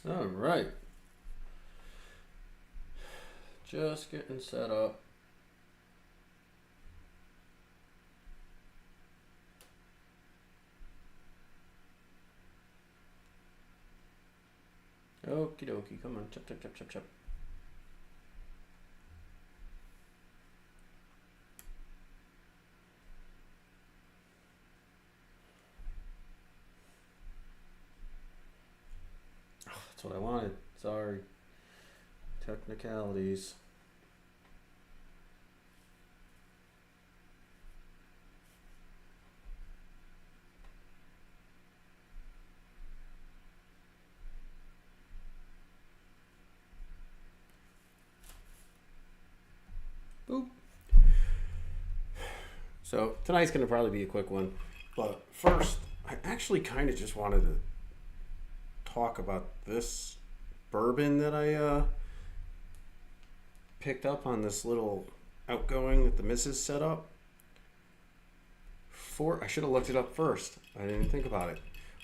All right. Just getting set up. Okie dokie. Come on. Chop, chop, chop, chop, chop. That's what I wanted. Sorry. Technicalities. Boop. So tonight's going to probably be a quick one. But first, I actually kind of just wanted to talk about this bourbon that I picked up on this little outgoing that the missus set up. I should have looked it up first. I didn't think about it.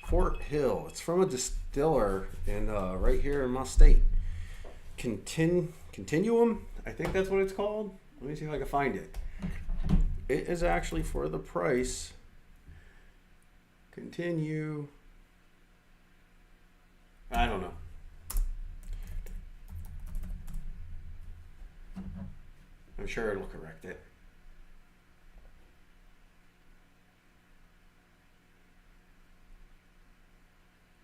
Fort Hill. It's from a distiller in right here in my state. Continuum. I think that's what it's called. Let me see if I can find it. It is actually for the price. Continue. I don't know. I'm sure it'll correct it.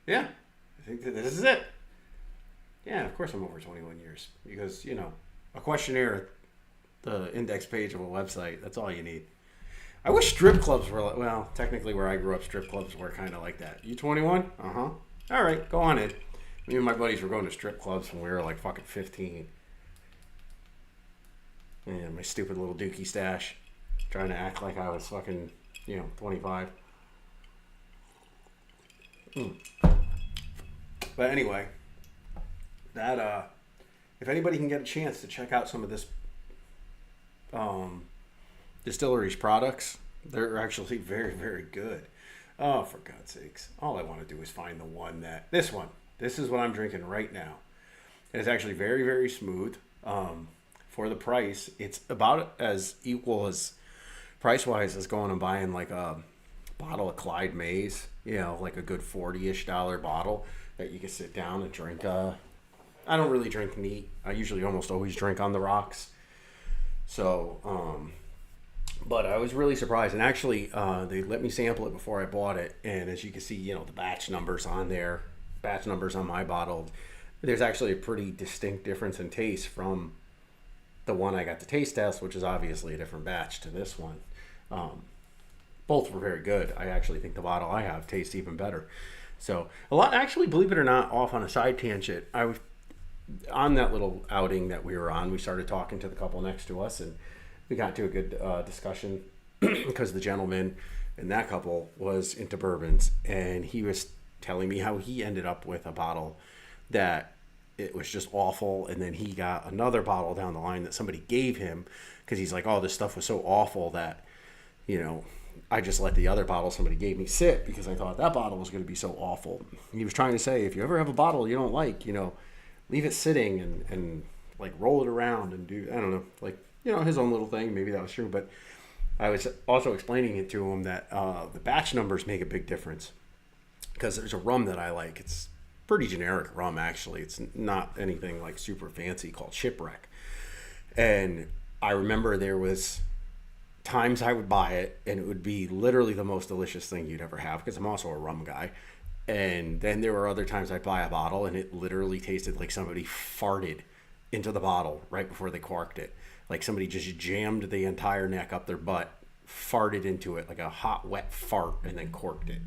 Yeah, I think that this is it. Yeah, of course I'm over 21 years because, a questionnaire, the index page of a website, that's all you need. I wish strip clubs were like, well, technically where I grew up, strip clubs were kind of like that. You 21? Uh-huh. All right, go on in. Me and my buddies were going to strip clubs when we were like fucking 15. And my stupid little dookie stash, trying to act like I was fucking, 25. Mm. But anyway, that if anybody can get a chance to check out some of this distillery's products, they're actually very, very good. Oh, for God's sakes. All I want to do is find the one this one. This is what I'm drinking right now. It's actually very, very smooth. For the price, it's about as equal as price-wise as going and buying like a bottle of Clyde Mays, like a good $40-ish bottle that you can sit down and drink. I don't really drink neat. I usually almost always drink on the rocks. So, but I was really surprised. And actually, they let me sample it before I bought it. And as you can see, the batch numbers on there, batch numbers on my bottle, there's actually a pretty distinct difference in taste from the one I got to taste test, which is obviously a different batch to this one. Both were very good. I actually think the bottle I have tastes even better. So a lot, actually, believe it or not, off on a side tangent, I was on that little outing that we were on. We started talking to the couple next to us, and we got to a good discussion because the gentleman in that couple was into bourbons, and he was telling me how he ended up with a bottle that it was just awful, and then he got another bottle down the line that somebody gave him because he's like, oh, this stuff was so awful that, I just let the other bottle somebody gave me sit because I thought that bottle was going to be so awful. He was trying to say, if you ever have a bottle you don't like, leave it sitting and like roll it around and do, I don't know, like, his own little thing. Maybe that was true, but I was also explaining it to him that the batch numbers make a big difference because there's a rum that I like. It's pretty generic rum, actually. It's not anything like super fancy, called Shipwreck. And I remember there was times I would buy it and it would be literally the most delicious thing you'd ever have because I'm also a rum guy. And then there were other times I'd buy a bottle and it literally tasted like somebody farted into the bottle right before they corked it. Like somebody just jammed the entire neck up their butt, farted into it like a hot, wet fart, and then corked it.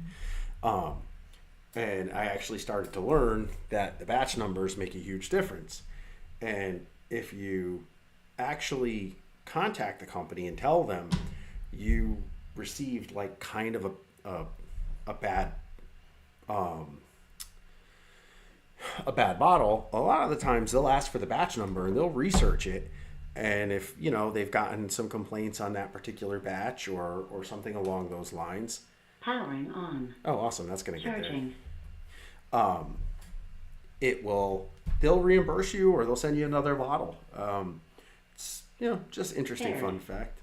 And I actually started to learn that the batch numbers make a huge difference. And if you actually contact the company and tell them you received like kind of a bad a bad bottle, a lot of the times they'll ask for the batch number and they'll research it. And if they've gotten some complaints on that particular batch or something along those lines. Powering on. Oh, awesome! That's gonna get there. Charging. they'll reimburse you or they'll send you another bottle. It's, just interesting Fair. fun fact.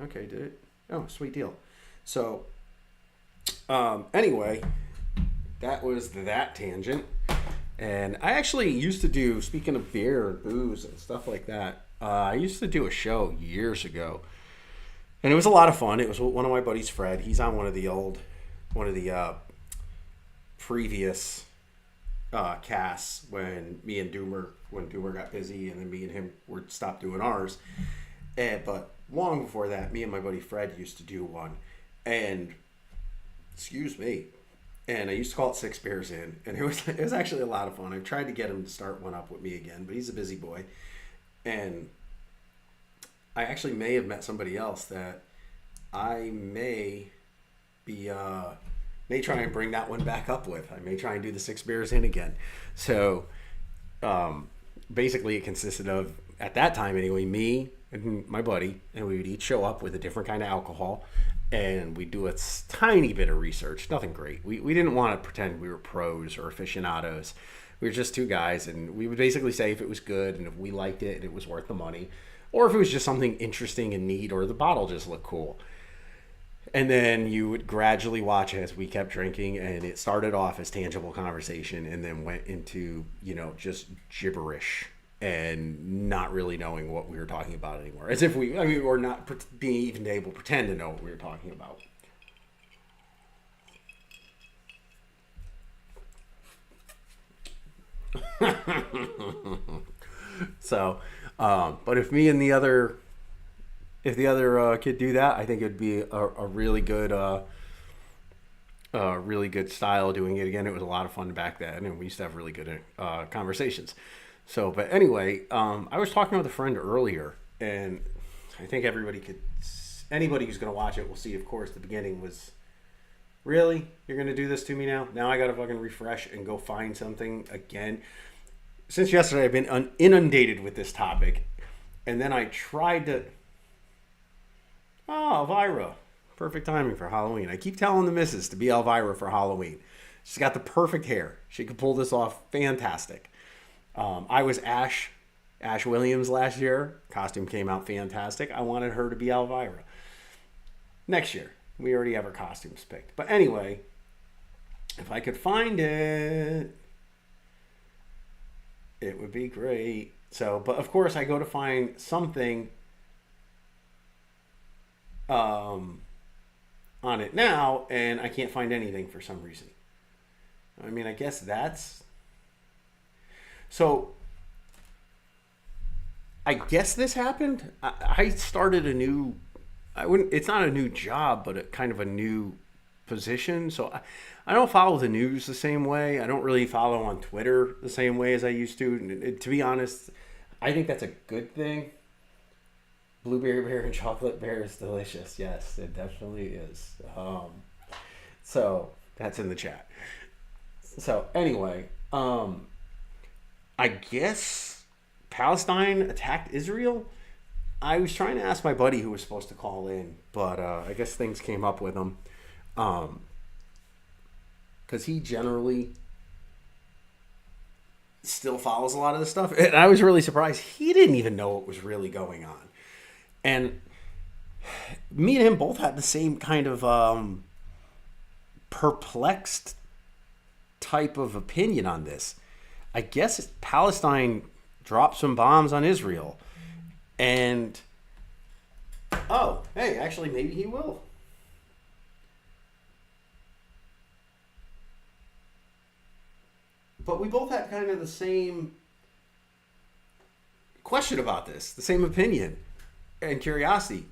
Okay, did it? Oh, sweet deal. So, anyway, that was that tangent. And I actually used to do, speaking of beer and booze and stuff like that, I used to do a show years ago. And it was a lot of fun. It was one of my buddies, Fred. He's on one of the previous casts when Doomer got busy, and then me and him were stopped doing ours. But long before that, me and my buddy Fred used to do one. And, excuse me, and I used to call it Six Beers In, and it was actually a lot of fun. I've tried to get him to start one up with me again, but he's a busy boy. And I actually may have met somebody else that I may try and bring that one back up with. I may try and do the Six Beers In again. So basically it consisted of, at that time anyway, me and my buddy, and we would each show up with a different kind of alcohol, and we'd do a tiny bit of research. Nothing great. We didn't want to pretend we were pros or aficionados. We were just two guys, and we would basically say if it was good and if we liked it and it was worth the money, or if it was just something interesting and neat, or the bottle just looked cool. And then you would gradually watch as we kept drinking, and it started off as tangible conversation and then went into, just gibberish and not really knowing what we were talking about anymore. As if we're not being even able to pretend to know what we were talking about. So, but if me and the other kid do that, I think it'd be a really good style of doing it again. It was a lot of fun back then, and we used to have really good conversations. So, but anyway, I was talking with a friend earlier, and I think anybody who's going to watch it will see, of course, the beginning was, really? You're going to do this to me now? Now I got to fucking refresh and go find something again. Since yesterday, I've been inundated with this topic, and then I tried to... Oh, Elvira. Perfect timing for Halloween. I keep telling the missus to be Elvira for Halloween. She's got the perfect hair. She could pull this off fantastic. I was Ash Williams last year. Costume came out fantastic. I wanted her to be Elvira. Next year. We already have our costumes picked. But anyway, if I could find it, it would be great. So, but of course I go to find something on it now, and I can't find anything for some reason. I mean, I guess that's... So, I guess this happened. I started a new... It's not a new job, but kind of a new position. So, I don't follow the news the same way. I don't really follow on Twitter the same way as I used to. And to be honest, I think that's a good thing. Blueberry bear and chocolate bear is delicious. Yes, it definitely is. So that's in the chat. So anyway, I guess Palestine attacked Israel. I was trying to ask my buddy who was supposed to call in, but I guess things came up with him. Because he generally still follows a lot of this stuff. And I was really surprised. He didn't even know what was really going on. And me and him both had the same kind of perplexed type of opinion on this. I guess Palestine dropped some bombs on Israel. And, oh, hey, actually, maybe he will. But we both had kind of the same question about this, the same opinion and curiosity.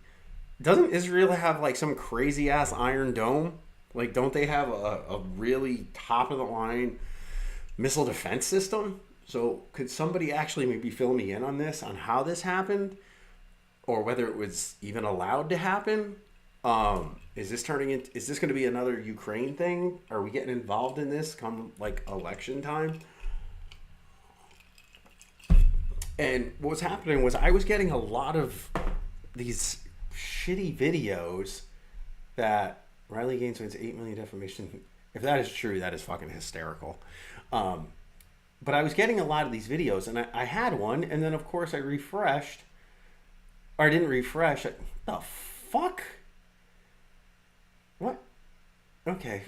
Doesn't Israel have like some crazy ass Iron Dome? Like, don't they have a really top of the line missile defense system? So could somebody actually maybe fill me in on this, on how this happened, or whether it was even allowed to happen? Is this going to be another Ukraine thing? Are we getting involved in this come like election time? And what was happening was I was getting a lot of these shitty videos that Riley Gaines wins 8 million defamation. If that is true, that is fucking hysterical. but I was getting a lot of these videos, and I had one, and then of course I refreshed, or I didn't refresh. The fuck? What? Okay,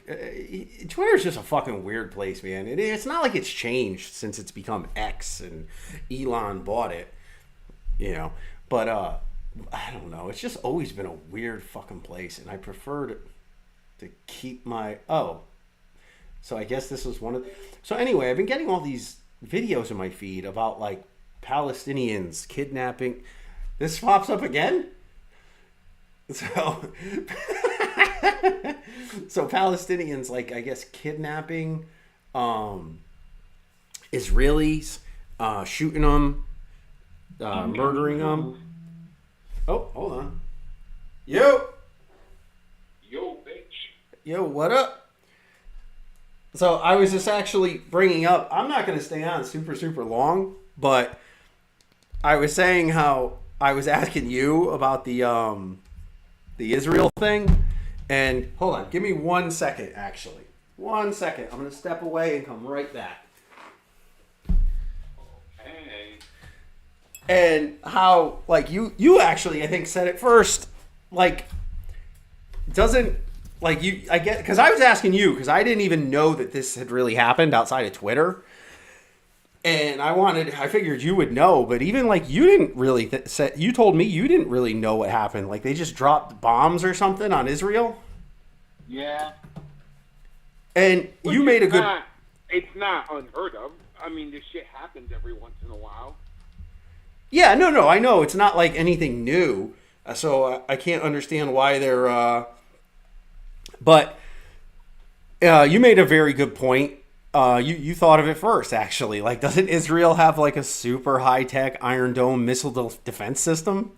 Twitter's just a fucking weird place, man. It's not like it's changed since it's become X and Elon bought it, you know. But I don't know. It's just always been a weird fucking place, and I prefer to keep my So I guess this was one of. So anyway, I've been getting all these videos in my feed about like Palestinians kidnapping. This pops up again. So. So Palestinians, like, I guess, kidnapping Israelis, shooting them, murdering them. Oh, hold on. Yo, bitch. Yo, what up? So I was just actually bringing up, I'm not going to stay on super long, but I was saying how I was asking you about the Isreal thing. And hold on, give me 1 second, actually. 1 second. I'm going to step away and come right back. Okay. And how, like, you actually, I think, said it first. Like, doesn't, like, I get, because I was asking you, because I didn't even know that this had really happened outside of Twitter. And I figured you would know, but even, like, you didn't really, you told me you didn't really know what happened. Like, they just dropped bombs or something on Israel? Yeah. And you made a good... It's not unheard of. I mean, this shit happens every once in a while. Yeah, no, I know. It's not like anything new. So I can't understand why they're... But you made a very good point. You thought of it first, actually. Like, doesn't Israel have, like, a super high-tech Iron Dome missile defense system?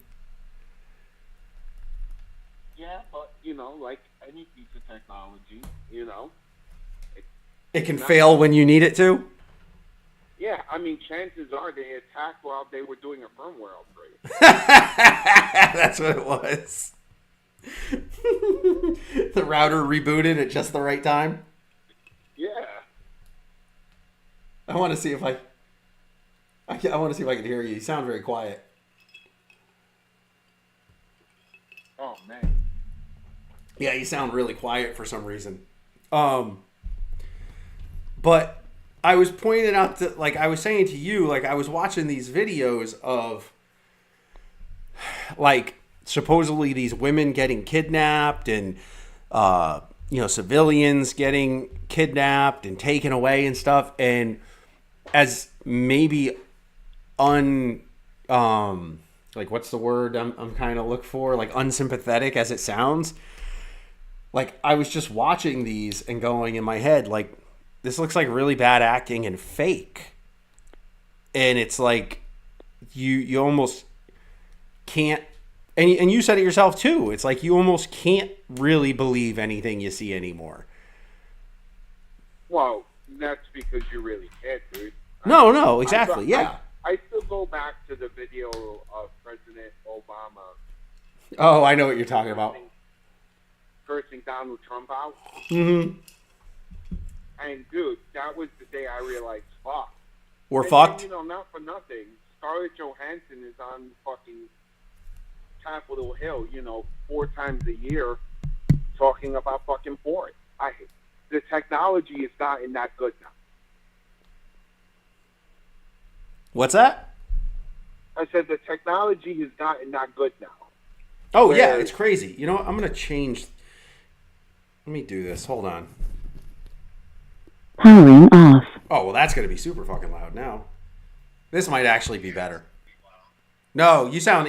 Yeah, but, you know, like any piece of technology, you know. It can fail when you need it to? Yeah, I mean, chances are they attacked while they were doing a firmware upgrade. That's what it was. The router rebooted at just the right time? Yeah. I want to see if I want to see if I can hear you. You sound very quiet. Oh, man. Yeah, you sound really quiet for some reason. But I was pointing out that, like, I was saying to you, like, I was watching these videos of, like, supposedly these women getting kidnapped and, civilians getting kidnapped and taken away and stuff. And as maybe like, what's the word I'm kind of look for? Like, unsympathetic as it sounds. Like, I was just watching these and going in my head, like, this looks like really bad acting and fake. And it's like, you almost can't, and you said it yourself too, it's like you almost can't really believe anything you see anymore. Well, that's because you really can't, dude. No, exactly, yeah. I still go back to the video of President Obama. Oh, I know what you're talking about. Cursing Donald Trump out. Mm-hmm. And, dude, that was the day I realized, fuck. We're fucked? Then, not for nothing, Scarlett Johansson is on fucking Capitol Hill, 4 times a year talking about fucking porn. The technology has gotten that good now. What's that? I said the technology has gotten that good now. Oh, yeah, it's crazy. You know what? I'm going to change. Let me do this. Hold on. Powering off. Oh, well, that's going to be super fucking loud now. This might actually be better. No, you sound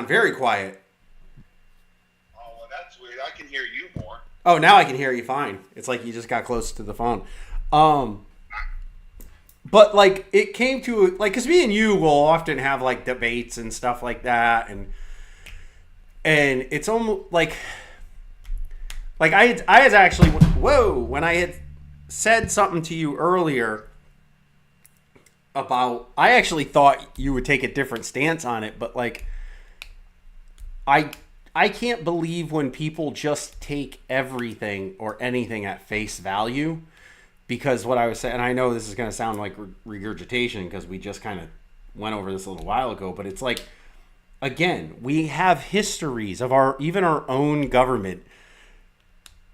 very quiet. Oh, well, that's weird. I can hear you more. Oh, now I can hear you fine. It's like you just got close to the phone. But, like, it came to, like, because me and you will often have, like, debates and stuff like that, and it's almost, like I had actually, when I had said something to you earlier about, I actually thought you would take a different stance on it, but, like, I can't believe when people just take everything or anything at face value, because what I was saying, and I know this is going to sound like regurgitation because we just kind of went over this a little while ago, but it's like, again, we have histories of even our own government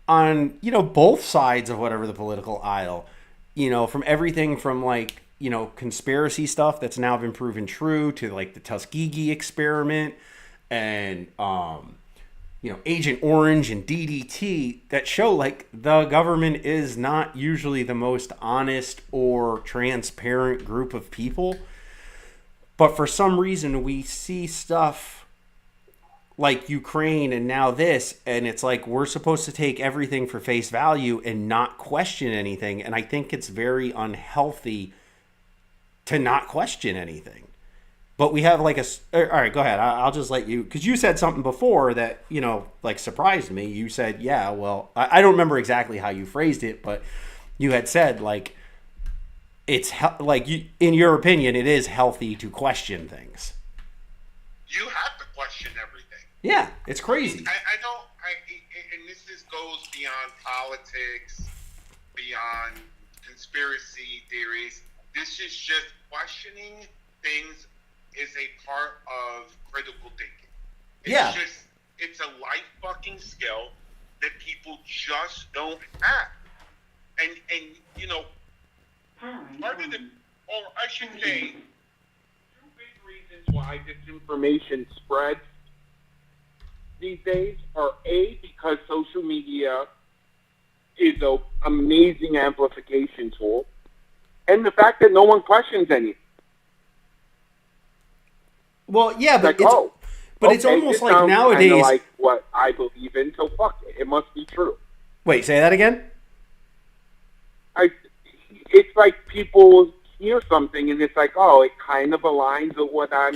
on, both sides of whatever the political aisle, from everything from like, conspiracy stuff that's now been proven true to like the Tuskegee experiment and, Agent Orange and DDT that show like the government is not usually the most honest or transparent group of people. But for some reason, we see stuff like Ukraine and now this, and it's like we're supposed to take everything for face value and not question anything. And I think it's very unhealthy to not question anything. But we have like all right, go ahead. I'll just let you, because you said something before that, like surprised me. You said, yeah, well, I don't remember exactly how you phrased it, but you had said like, it's like you, in your opinion, it is healthy to question things. You have to question everything. Yeah, it's crazy. And this goes beyond politics, beyond conspiracy theories. This is just questioning things is a part of critical thinking. It's a life fucking skill that people just don't have. And part of the, or I should say, two big reasons why disinformation spreads these days are A, because social media is an amazing amplification tool, and the fact that no one questions anything. Well, yeah, but like, it's almost like nowadays, like what I believe in, so fuck it. It must be true. Wait, say that again? It's like people hear something and it's like, oh, it kind of aligns with what I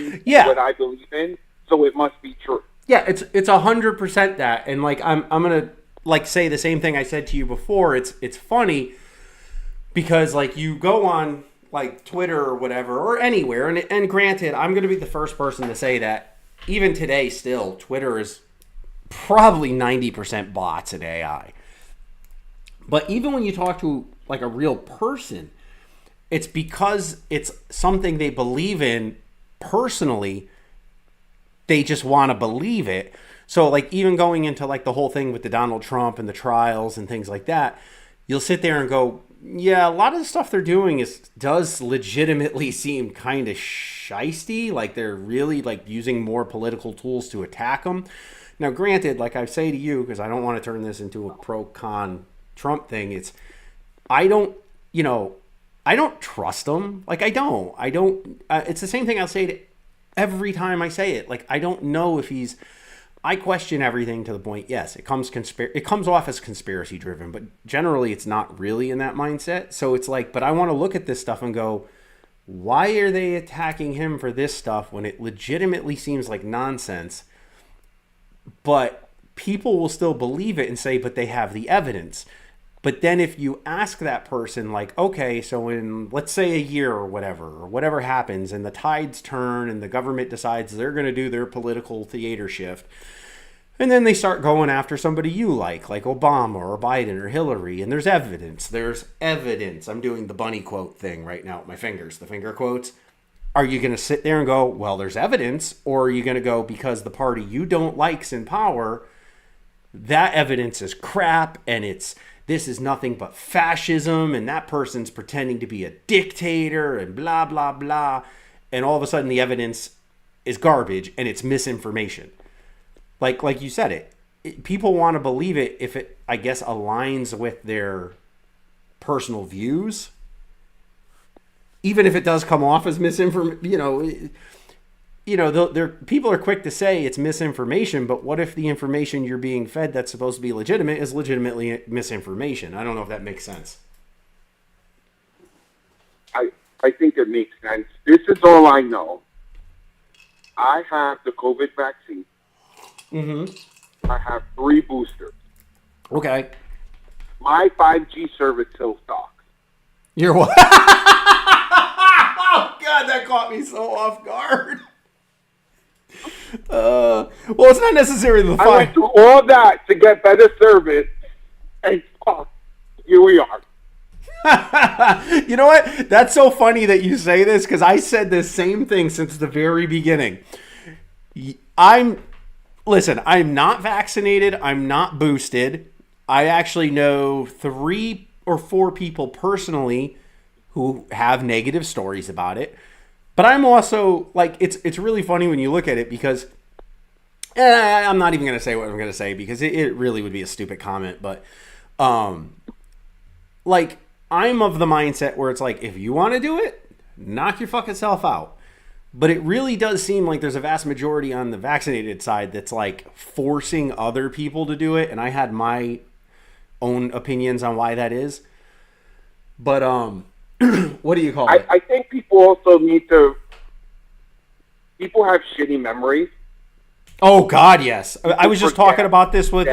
believe in, so it must be true. Yeah, it's 100% that, and like I'm gonna like say the same thing I said to you before. It's funny because like you go on like Twitter or whatever or anywhere, and granted, I'm gonna be the first person to say that even today, still Twitter is probably 90% bots and AI. But even when you talk to like a real person, it's because it's something they believe in personally. They just want to believe it. So like even going into like the whole thing with the Donald Trump and the trials and things like that, you'll sit there and go, yeah, a lot of the stuff they're doing does legitimately seem kind of shisty. Like they're really like using more political tools to attack them. Now, granted, like I say to you, because I don't want to turn this into a pro-con Trump thing, I don't trust them. Like I don't, it's the same thing I'll say to every time I say it. Like, I don't know if I question everything to the point, yes, it comes off as conspiracy driven, but generally it's not really in that mindset. So it's like, but I want to look at this stuff and go, why are they attacking him for this stuff when it legitimately seems like nonsense? But people will still believe it and say, but they have the evidence. But then if you ask that person, like, okay, so in, let's say, a year or whatever happens, and the tides turn and the government decides they're going to do their political theater shift, and then they start going after somebody you like Obama or Biden or Hillary, and there's evidence. I'm doing the bunny quote thing right now with my fingers, the finger quotes. Are you going to sit there and go, well, there's evidence? Or are you going to go, because the party you don't like's in power, that evidence is crap, and this is nothing but fascism, and that person's pretending to be a dictator, and blah, blah, blah. And all of a sudden the evidence is garbage, and it's misinformation. Like you said, people want to believe it if it, I guess, aligns with their personal views. Even if it does come off as misinformation, people are quick to say it's misinformation, but what if the information you're being fed that's supposed to be legitimate is legitimately misinformation? I don't know if that makes sense. I think it makes sense. This is all I know. I have the COVID vaccine. Mm-hmm. I have 3 boosters. Okay. My 5G service still stocks. You're what? Oh, God, that caught me so off guard. Well, it's not necessarily the 5. I went through all that to get better service, and fuck, here we are. You know what? That's so funny that you say this because I said this same thing since the very beginning. I'm I'm not vaccinated. I'm not boosted. I actually know 3 or 4 people personally who have negative stories about it. But I'm also like, it's really funny when you look at it because, and I'm not even going to say what I'm going to say because it really would be a stupid comment. But like, I'm of the mindset where it's like, if you want to do it, knock your fucking self out. But it really does seem like there's a vast majority on the vaccinated side that's like forcing other people to do it. And I had my own opinions on why that is. But what do you call it? I think people also need to. People have shitty memories. Oh God, yes. I was just talking about this with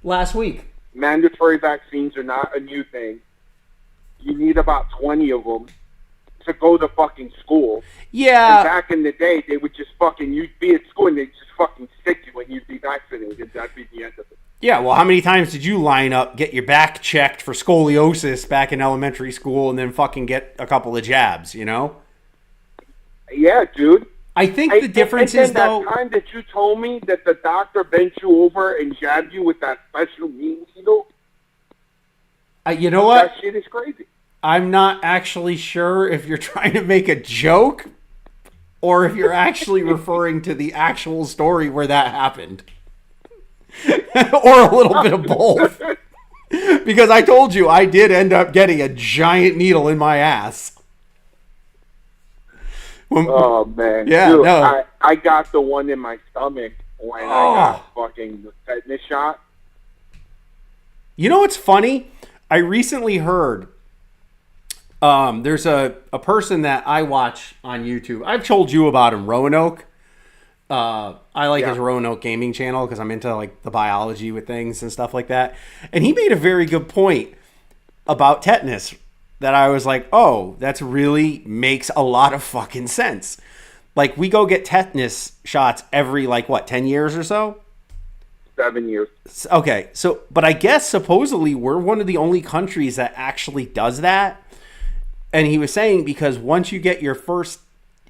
last week. Mandatory vaccines are not a new thing. You need about 20 of them to go to fucking school. Yeah. And back in the day, they would just fucking, you'd be at school and they'd just fucking stick you when you'd be vaccinated. That'd be the end of it. Yeah, well, how many times did you line up, get your back checked for scoliosis back in elementary school, and then fucking get a couple of jabs, you know? Yeah, dude. I think the difference is, though... that time that you told me that the doctor bent you over and jabbed you with that special needle... you know what? That shit is crazy. I'm not actually sure if you're trying to make a joke or if you're actually referring to the actual story where that happened. Or a little bit of both. Because I told you I did end up getting a giant needle in my ass. Oh, man. Yeah, dude, no. I got the one in my stomach when I got fucking the tetanus shot. You know what's funny? I recently heard there's a person that I watch on YouTube. I've told you about him, Roanoke. I like his Roanoke gaming channel because I'm into like the biology with things and stuff like that. And he made a very good point about tetanus that I was like, oh, that's really makes a lot of fucking sense. Like we go get tetanus shots every 10 years or so? 7 years. Okay. So, but I guess supposedly we're one of the only countries that actually does that. And he was saying because once you get your first,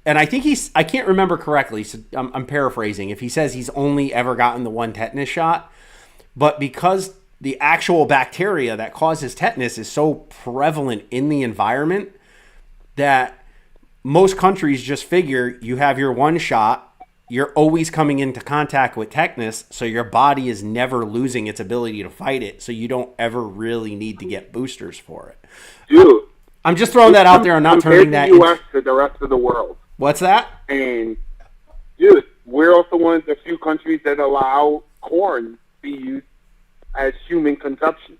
and I think I can't remember correctly, so I'm paraphrasing. If he says he's only ever gotten the one tetanus shot, but because the actual bacteria that causes tetanus is so prevalent in the environment that most countries just figure you have your one shot, you're always coming into contact with tetanus, so your body is never losing its ability to fight it, so you don't ever really need to get boosters for it. Dude. I'm just throwing that out there. I'm not turning that into the U.S. to the rest of the world. What's that? And, dude, we're also one of the few countries that allow corn to be used as human consumption.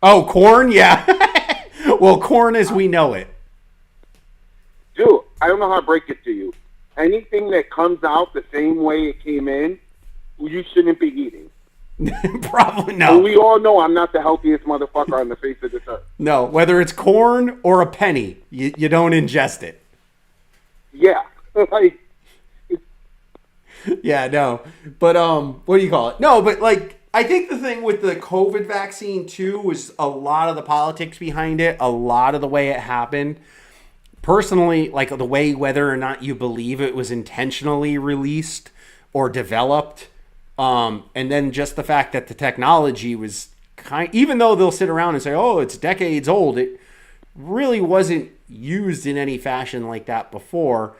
Corn? Yeah. Well, corn as we know it. Dude, I don't know how to break it to you. Anything that comes out the same way it came in, you shouldn't be eating. Probably no. And we all know I'm not the healthiest motherfucker on the face of this earth. No, whether it's corn or a penny, you don't ingest it. Yeah. Yeah, no. But what do you call it? No, but I think the thing with the COVID vaccine too was a lot of the politics behind it, a lot of the way it happened. Personally, the way whether or not you believe it was intentionally released or developed. And then just the fact that the technology was even though they'll sit around and say, oh, it's decades old, it really wasn't used in any fashion like that before.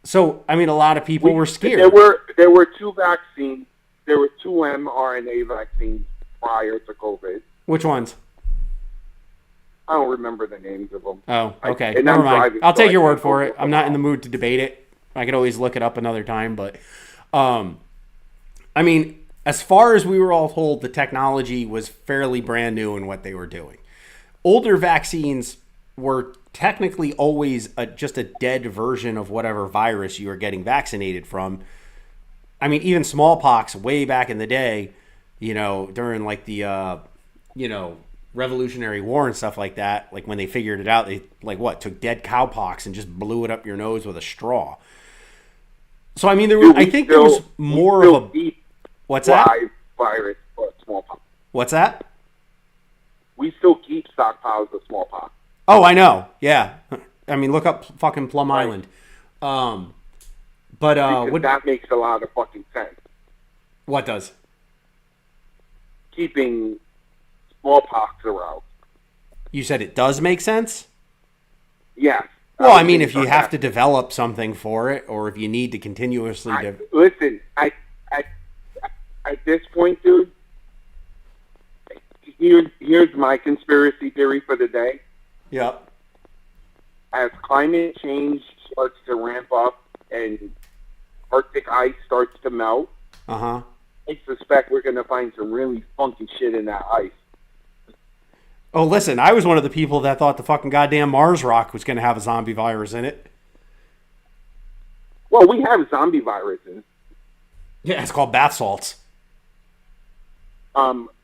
So, I mean, a lot of people were scared. There were 2 vaccines. There were 2 mRNA vaccines prior to COVID. Which ones? I don't remember the names of them. Oh, okay. Never mind. I'll take your word for it. I'm not in the mood to debate it. I could always look it up another time, but I mean, as far as we were all told, the technology was fairly brand new in what they were doing. Older vaccines were technically always just a dead version of whatever virus you were getting vaccinated from. I mean, even smallpox way back in the day, during the, Revolutionary War and stuff like that, when they figured it out, they took dead cowpox and just blew it up your nose with a straw. So, I mean, there was more of a... What's that? Virus for smallpox. What's that? we still keep stockpiles of smallpox. Oh, I know. Yeah. I mean, look up fucking Plum Right. Island. But Because that makes a lot of fucking sense. what does? Keeping smallpox around. You said it does make sense? Yes. Well, I mean, if you have to develop something for it, or if you need to continuously... Listen, at this point, dude, here's my conspiracy theory for the day. Yep. As climate change starts to ramp up and Arctic ice starts to melt, Uh-huh. I suspect we're going to find some really funky shit in that ice. Oh, listen, I was one of the people that thought the fucking goddamn Mars rock was going to have a zombie virus in it. Well, we have zombie viruses. Yeah, it's called bath salts.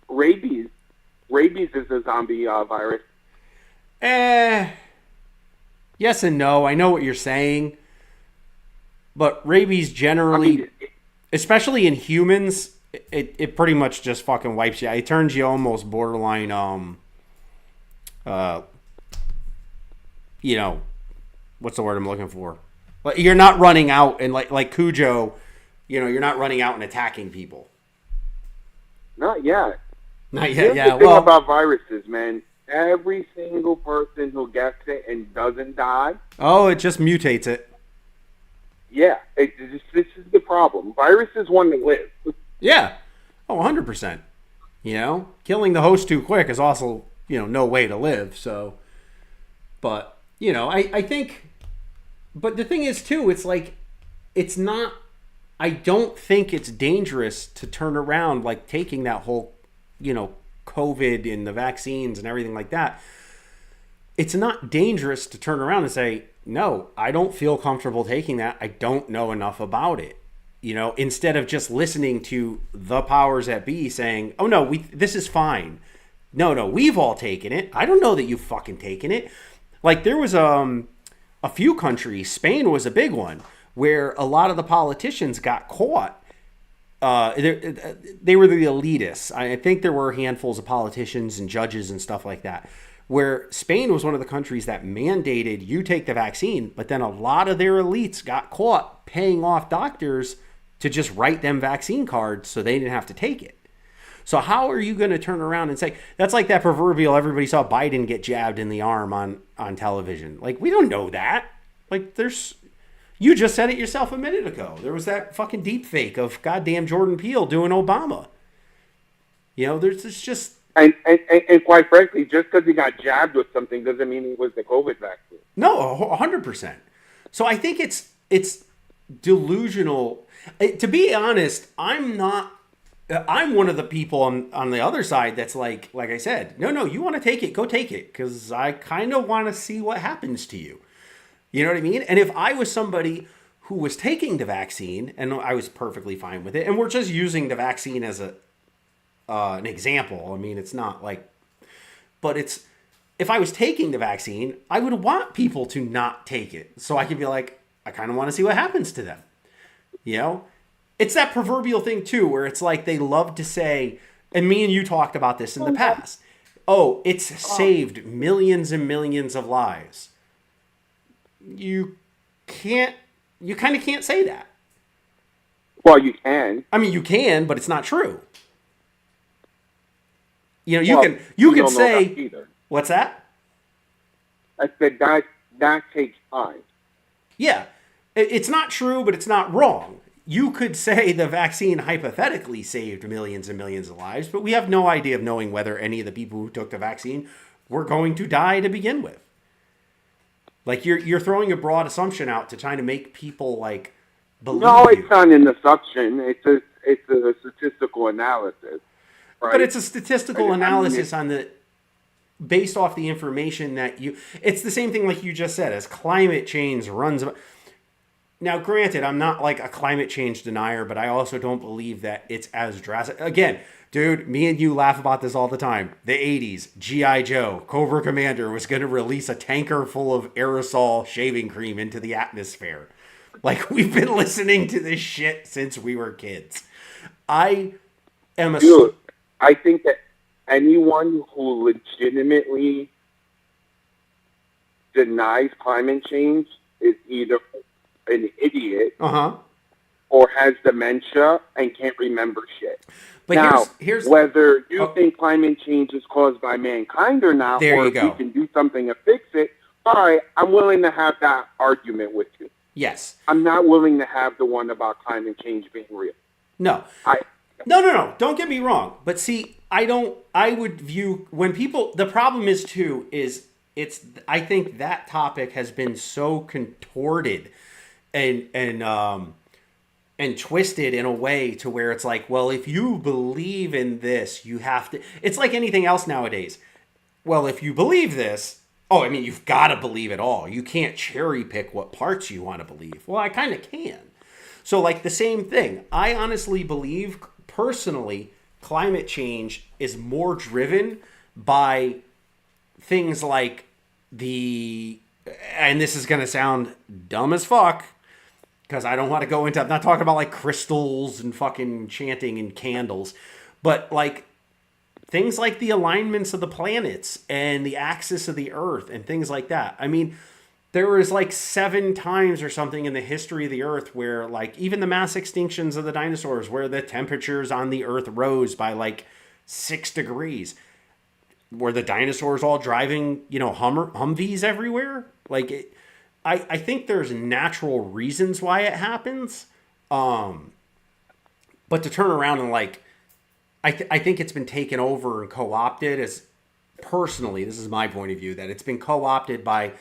Rabies. Rabies is a zombie virus. Yes and no. I know what you're saying. But rabies generally, especially in humans, it pretty much just fucking wipes you out. It turns you almost borderline, you know, what's the word I'm looking for? Like, you're not running out and like Cujo, you know, you're not running out and attacking people. Not yet. Not yet, Here's yeah. the thing Well, about viruses, man. Every single person who gets it and doesn't die, oh, it just mutates it. yeah, this is the problem. Viruses want to live. Yeah. Oh, 100%. You know, killing the host too quick is also, you know, no way to live. So, but, you know, I think, but the thing is too, it's like, it's not, I don't think it's dangerous to turn around, like taking that whole, you know, COVID and the vaccines and everything like that. It's not dangerous to turn around and say, no, I don't feel comfortable taking that. I don't know enough about it. You know, instead of just listening to the powers that be saying, oh no, this is fine. No, we've all taken it. I don't know that you've fucking taken it. Like there was a few countries, Spain was a big one, where a lot of the politicians got caught. They were the elitists. I think there were handfuls of politicians and judges and stuff like that, where Spain was one of the countries that mandated you take the vaccine, but then a lot of their elites got caught paying off doctors to just write them vaccine cards so they didn't have to take it. So how are you going to turn around and say, that's like that proverbial everybody saw Biden get jabbed in the arm on television. Like, we don't know that. Like, you just said it yourself a minute ago. There was that fucking deep fake of goddamn Jordan Peele doing Obama. You know, there's just... And quite frankly, just because he got jabbed with something doesn't mean it was the COVID vaccine. No, 100%. So I think it's delusional. To be honest, I'm one of the people on the other side that's like I said, no, you want to take it, go take it, because I kind of want to see what happens to you. You know what I mean? And if I was somebody who was taking the vaccine, and I was perfectly fine with it, and we're just using the vaccine as an example. I mean, it's not like, but it's, if I was taking the vaccine, I would want people to not take it. So I could be like, I kind of want to see what happens to them. You know, it's that proverbial thing too, where it's like, they love to say, and me and you talked about this in the past. Oh, it's saved millions and millions of lives. You kind of can't say that. Well, you can. I mean, you can, but it's not true. You know, you can say, what's that? I said that takes time. Yeah, it's not true, but it's not wrong. You could say the vaccine hypothetically saved millions and millions of lives, but we have no idea of knowing whether any of the people who took the vaccine were going to die to begin with. Like, you're throwing a broad assumption out to try to make people like believe. No, it's not an assumption. It's a statistical analysis. Right? But it's a statistical analysis based off the information that it's the same thing like you just said, as climate change runs. Now, granted, I'm not like a climate change denier, but I also don't believe that it's as drastic. Again, dude, me and you laugh about this all the time. The 80s, G.I. Joe, Cobra Commander was going to release a tanker full of aerosol shaving cream into the atmosphere. Like, we've been listening to this shit since we were kids. I am a... Dude, I think anyone who legitimately denies climate change is either an idiot or has dementia and can't remember shit. But now, here's whether you think climate change is caused by mankind or not, or if we can do something to fix it, all right, I'm willing to have that argument with you. Yes. I'm not willing to have the one about climate change being real. No. No. Don't get me wrong. But see, I would view when people, the problem is too, I think that topic has been so contorted and twisted in a way to where it's like, well, if you believe in this, you have to, it's like anything else nowadays. Well, if you believe this, you've got to believe it all. You can't cherry pick what parts you want to believe. Well, I kind of can. So like the same thing. I honestly believe personally, climate change is more driven by things like and this is going to sound dumb as fuck, because I don't want to go into, I'm not talking about like crystals and fucking chanting and candles, but like things like the alignments of the planets and the axis of the earth and things like that. I mean, there was like 7 times or something in the history of the earth where like even the mass extinctions of the dinosaurs, where the temperatures on the earth rose by like 6 degrees. Were the dinosaurs all driving, Humvees everywhere? Like, I think there's natural reasons why it happens. But to turn around and like, I think it's been taken over and co-opted as, personally, this is my point of view, that it's been co-opted by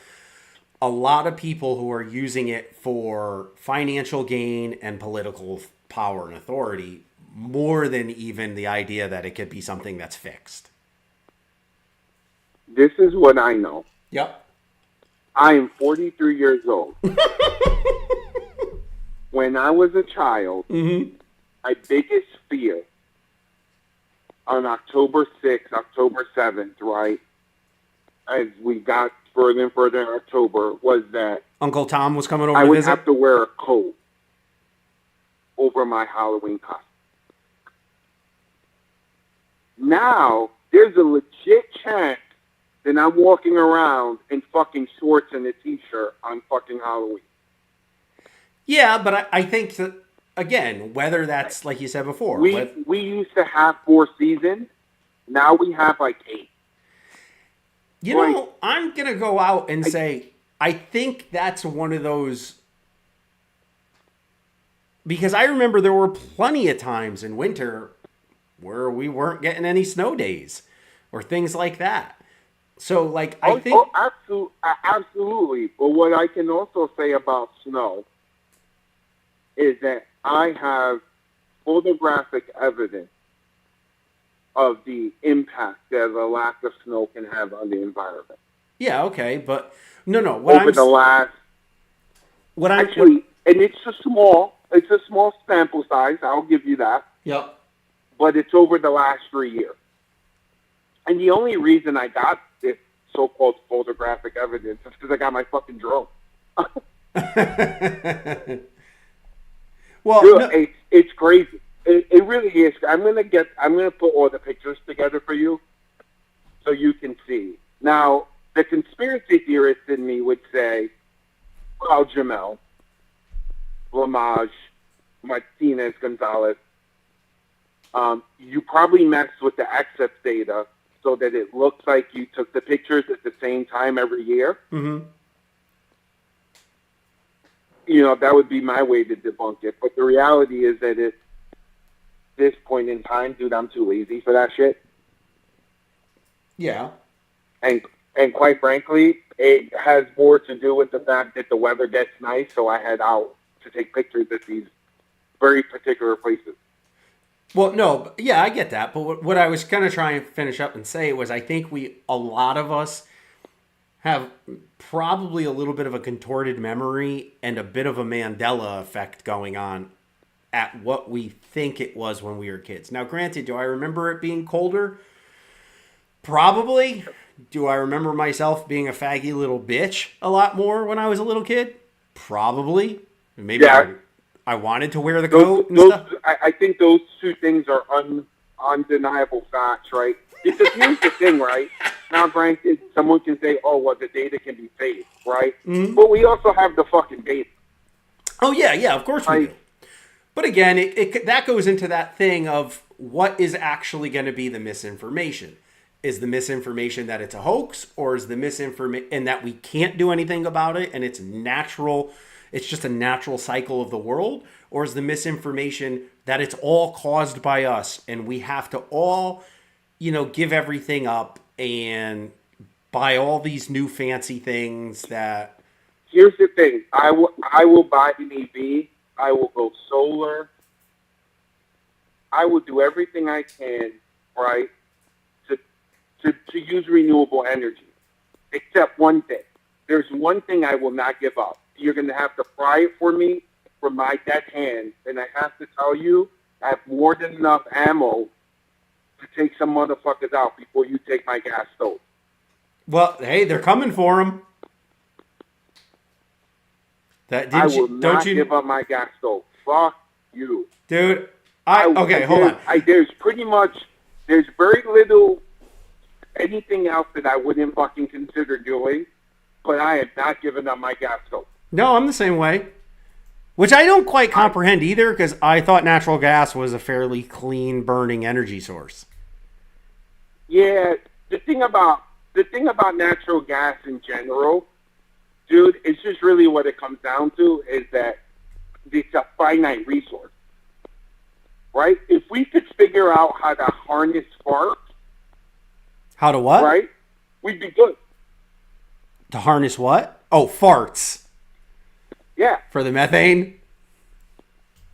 a lot of people who are using it for financial gain and political power and authority, more than even the idea that it could be something that's fixed. This is what I know. Yep. I am 43 years old. When I was a child, my biggest fear on October 6th, October 7th, right, as we got further and further in October, was that Uncle Tom was coming over I to would visit? have to wear a coat over my Halloween costume. Now, there's a legit chance that I'm walking around in fucking shorts and a t-shirt on fucking Halloween. Yeah, but I think that, again, whether that's, like you said before. We used to have 4 seasons. Now we have like 8. I'm going to go out and say, I think that's one of those, because I remember there were plenty of times in winter where we weren't getting any snow days or things like that. So, like, I think... absolutely. But what I can also say about snow is that I have photographic evidence of the impact that a lack of snow can have on the environment. Yeah, okay, but... No, and it's a small sample size, I'll give you that. Yep. But it's over the last 3 years. And the only reason I got this so-called photographic evidence is because I got my fucking drone. Well, dude, it's crazy. It really is. I'm gonna put all the pictures together for you so you can see. Now, the conspiracy theorist in me would say, well, Jamel, Lamage, Martinez, Gonzalez, you probably messed with the XF data so that it looks like you took the pictures at the same time every year. Mm-hmm. That would be my way to debunk it. But the reality is that at this point in time, dude, I'm too lazy for that shit. Yeah. And quite frankly, it has more to do with the fact that the weather gets nice, so I head out to take pictures at these very particular places. Well, no, yeah, I get that. But what I was going to try and finish up and say was I think a lot of us have probably a little bit of a contorted memory and a bit of a Mandela effect going on at what we think it was when we were kids. Now, granted, do I remember it being colder? Probably. Do I remember myself being a faggy little bitch a lot more when I was a little kid? Probably. Maybe I wanted to wear the coat and stuff. I think those two things are undeniable facts, right? Because here's the thing, right? Now, granted, someone can say, "Oh, well, the data can be faked," right? Mm-hmm. But we also have the fucking data. Oh yeah, of course we do. But again, that goes into that thing of what is actually going to be the misinformation. Is the misinformation that it's a hoax, or is the misinformation and that we can't do anything about it and it's natural, it's just a natural cycle of the world, or is the misinformation that it's all caused by us and we have to all, give everything up and buy all these new fancy things that... Here's the thing. I will buy an EV. I will go solar. I will do everything I can, right, to use renewable energy. Except one thing. There's one thing I will not give up. You're going to have to fry it for me from my dead hands. And I have to tell you, I have more than enough ammo to take some motherfuckers out before you take my gas stove. Well, hey, they're coming for them. I will not give up my gas stove. Fuck you. Dude, hold on. There's very little anything else that I wouldn't fucking consider doing, but I am not giving up my gas stove. No, I'm the same way. Which I don't quite comprehend either, because I thought natural gas was a fairly clean burning energy source. Yeah, the thing about natural gas in general, dude, it's just really what it comes down to is that it's a finite resource. Right? If we could figure out how to harness farts. How to what? Right? We'd be good. To harness what? Oh, farts. Yeah. For the methane?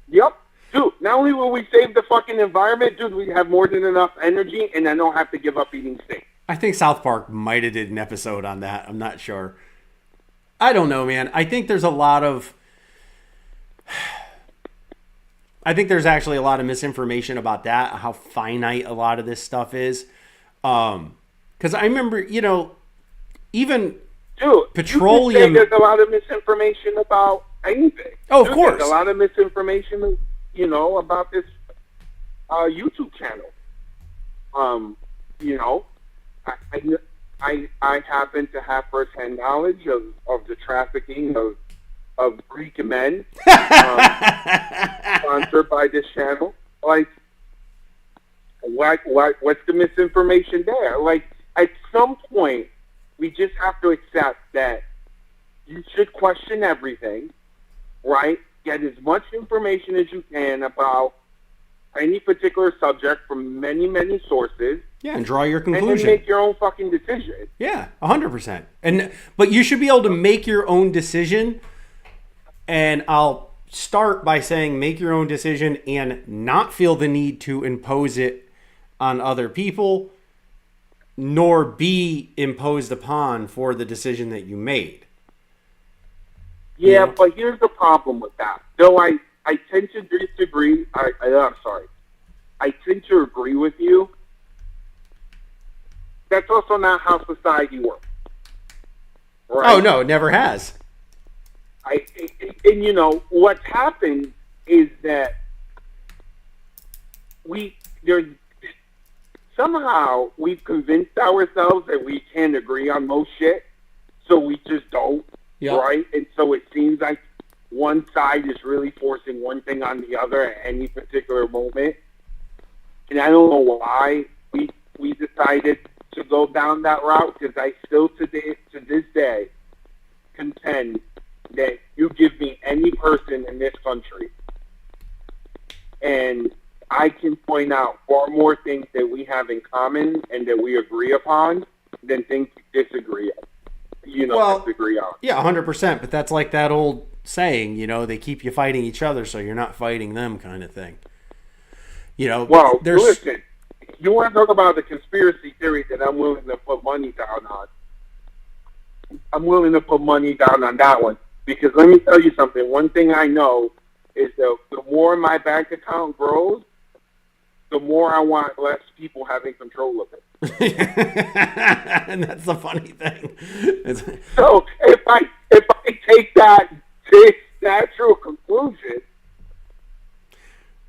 Yep. Dude, not only will we save the fucking environment, dude, we have more than enough energy, and I don't have to give up eating steak. I think South Park might have did an episode on that. I'm not sure. I don't know, man. I think there's actually a lot of misinformation about that, how finite a lot of this stuff is. Because I remember, even petroleum. There's a lot of misinformation about anything. Oh, of course. There's a lot of misinformation, about this YouTube channel. I happen to have firsthand knowledge of the trafficking of Greek men sponsored by this channel. Like, what's the misinformation there? Like, at some point, we just have to accept that you should question everything, right? Get as much information as you can about any particular subject from many, many sources. Yeah, and draw your conclusion. And then make your own fucking decision. Yeah, 100%. But you should be able to make your own decision. And I'll start by saying make your own decision and not feel the need to impose it on other people, nor be imposed upon for the decision that you made. Yeah, but here's the problem with that. Though I tend to disagree. I'm sorry. I tend to agree with you. That's also not how society works. Right? Oh, no, it never has. What's happened is that somehow we've convinced ourselves that we can't agree on most shit, so we just don't, right? And so it seems like one side is really forcing one thing on the other at any particular moment. And I don't know why we decided to go down that route, because I still to this day contend that you give me any person in this country and I can point out far more things that we have in common and that we agree upon than things we disagree on. Disagree on. Yeah, 100%. But that's like that old saying, they keep you fighting each other so you're not fighting them kind of thing. Listen, you want to talk about the conspiracy theory that I'm willing to put money down on. I'm willing to put money down on that one. Because let me tell you something. One thing I know is that the more my bank account grows, the more I want less people having control of it. And that's the funny thing. So if I take that natural conclusion.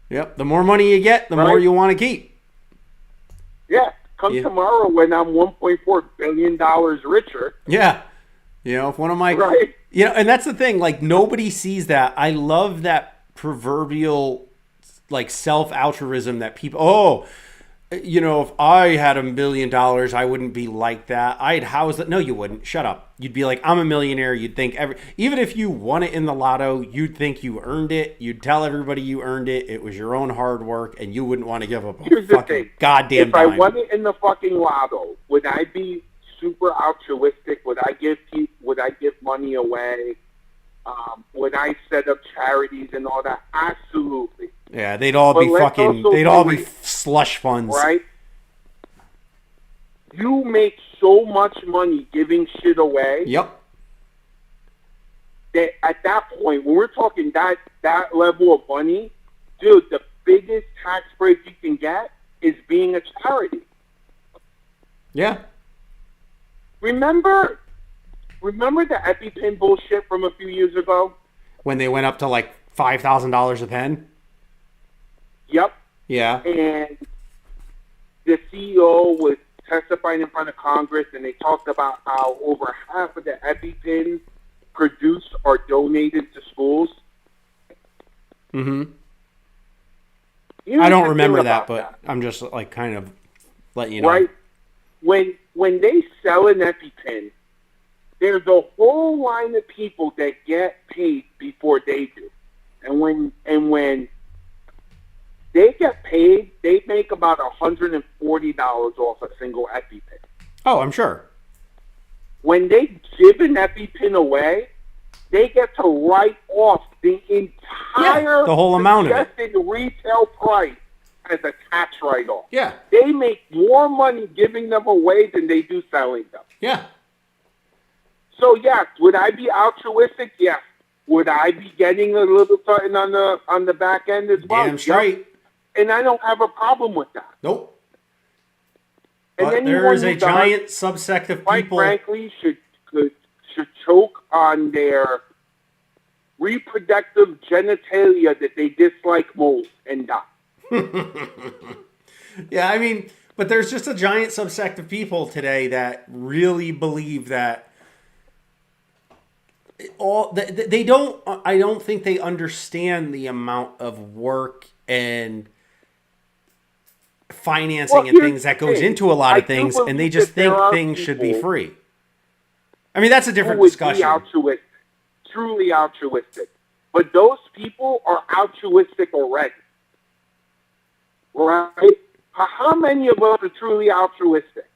Yep. The more money you get, the more you want to keep. Yeah. Come Yeah. tomorrow when I'm $1.4 billion richer, Yeah. You know, if one of my, right? you know, and that's the thing, like nobody sees that. I love that proverbial like self altruism that people, oh, you know, if I had $1 million, I wouldn't be like that. I'd house that. No, you wouldn't. Shut up. You'd be like, I'm a millionaire. You'd think even if you won it in the lotto, you'd think you earned it. You'd tell everybody you earned it. It was your own hard work, and you wouldn't want to give up a Here's the fucking thing. goddamn If I dime. won it in the fucking lotto, would I be super altruistic? Would I give money away? Would I set up charities and all that? Absolutely. Yeah, they'd all But be let's fucking. also They'd all do be it, slush funds. right? You make so much money giving shit away Yep. that at that point, when we're talking that level of money, dude, the biggest tax break you can get is being a charity. Yeah. Remember the EpiPen bullshit from a few years ago? When they went up to like $5,000 a pen. Yep. Yeah. And the CEO was testifying in front of Congress, and they talked about how over half of the EpiPens produced or donated to schools. Mm-hmm. You I don't have to remember think that, about but I'm just like kind of letting you know. right? When they sell an EpiPen, there's a whole line of people that get paid before they do, and when they get paid, they make about $140 off a single EpiPen. Oh, I'm sure. When they give an EpiPen away, they get to write off the entire the whole amount of it. suggested retail price as a tax write-off. Yeah. They make more money giving them away than they do selling them. Yeah. So yes, would I be altruistic? Yes. Would I be getting a little something on the back end as well? Damn straight. Yep. And I don't have a problem with that. Nope. And But there anyone is a who does, giant subsect of quite people. frankly, should choke on their reproductive genitalia that they dislike most and die. Yeah, I mean, but there's just a giant subsect of people today that really believe that they don't. I don't think they understand the amount of work and financing and things that goes into a lot of things, and they just think things should be free. I mean, that's a different discussion. Truly altruistic. But those people are altruistic already. Right? How many of us are truly altruistic?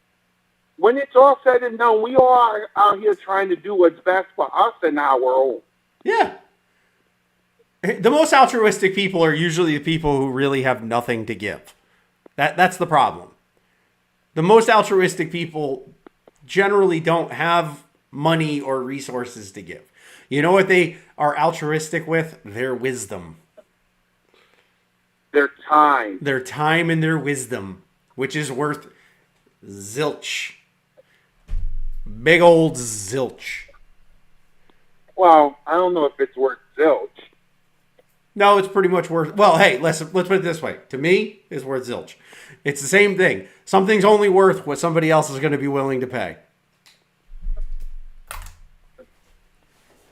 When it's all said and done, we all are out here trying to do what's best for us and our own. Yeah. The most altruistic people are usually the people who really have nothing to give. That's the problem. The most altruistic people generally don't have money or resources to give. You know what they are altruistic with? Their wisdom. Their time. Their time and their wisdom, which is worth zilch. Big old zilch. Well, I don't know if it's worth zilch. No, it's pretty much worth... Well, hey, let's put it this way. To me, it's worth zilch. It's the same thing. Something's only worth what somebody else is going to be willing to pay.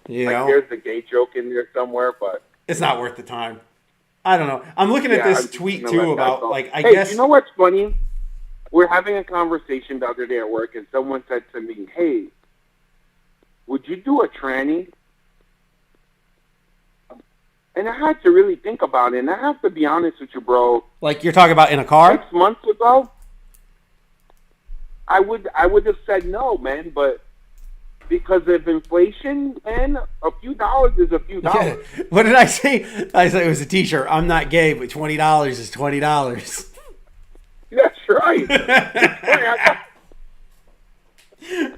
You know? There's a gay joke in there somewhere, but... It's not worth the time. I don't know. I'm looking at this tweet, too, about, like, I hey, guess... you know what's funny? We're having a conversation the other day at work, and someone said to me, hey, would you do a tranny? And I had to really think about it, and I have to be honest with you, bro. Like, you're talking about in a car? 6 months ago, I would have said no, man, but... because of inflation, man, a few dollars is a few dollars. Yeah. What did I say? I said it was a t-shirt. I'm not gay, but $20 is $20. That's right.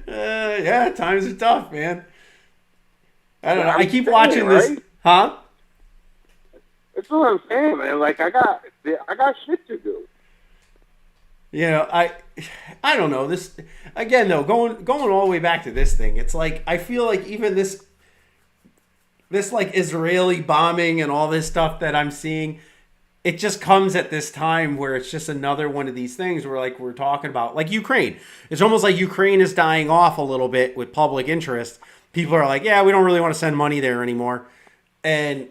Yeah, times are tough, man. I don't know. I keep saying, watching this. right? Huh? That's what I'm saying, man. Like, I got shit to do. You know, I don't know. This again though, going all the way back to this thing, it's like I feel like even this like Israeli bombing and all this stuff that I'm seeing, it just comes at this time where it's just another one of these things where, like, we're talking about, like Ukraine. It's almost like Ukraine is dying off a little bit with public interest. People are like, yeah, we don't really want to send money there anymore. And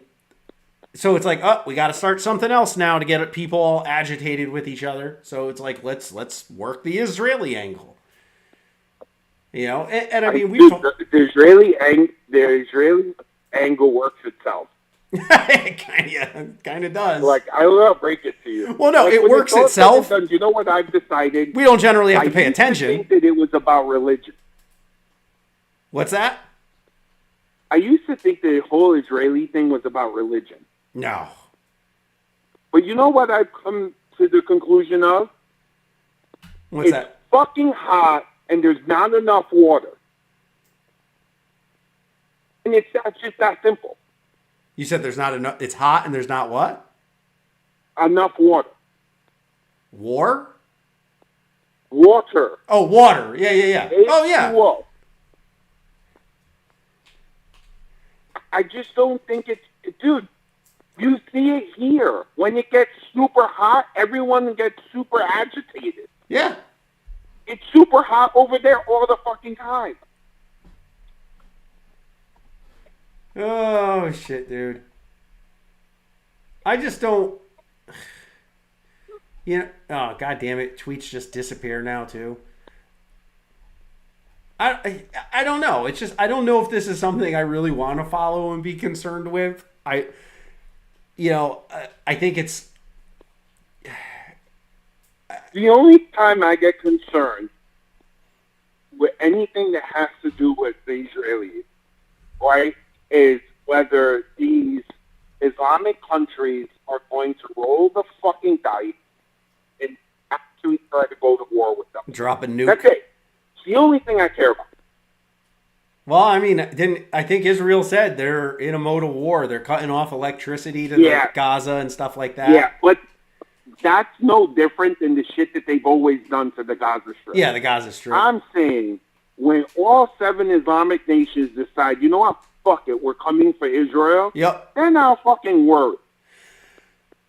so it's like, oh, we got to start something else now to get people all agitated with each other. So it's like, let's work the Israeli angle. You know, and I mean, the Israeli angle works itself. It kind of does. Like, I will break it to you. Well, no, like, it works itself. Done, you know what I've decided? We don't generally have to pay attention. I think that it was about religion. What's that? I used to think the whole Israeli thing was about religion. No. But you know what I've come to the conclusion of? What's that? It's fucking hot and there's not enough water. And it's just that simple. You said there's not enough. It's hot and there's not what? Enough water. War? Water. Oh, water. Yeah. Oh, yeah. H2O. I just don't think it's... Dude, you see it here. When it gets super hot, everyone gets super agitated. Yeah. It's super hot over there all the fucking time. Oh, shit, dude. I just don't... You know, oh, God damn it. Tweets just disappear now, too. I don't know. It's just, I don't know if this is something I really want to follow and be concerned with. I think it's... The only time I get concerned with anything that has to do with the Israelis, right, is whether these Islamic countries are going to roll the fucking dice and actually try to go to war with them. Drop a nuke. That's it. It's the only thing I care about. Well, I mean, I think Israel said they're in a mode of war. They're cutting off electricity to the Gaza and stuff like that. Yeah, but that's no different than the shit that they've always done to the Gaza Strip. Yeah, the Gaza Strip. I'm saying when all 7 Islamic nations decide, you know what, fuck it, we're coming for Israel, yep, then I'll fucking worry.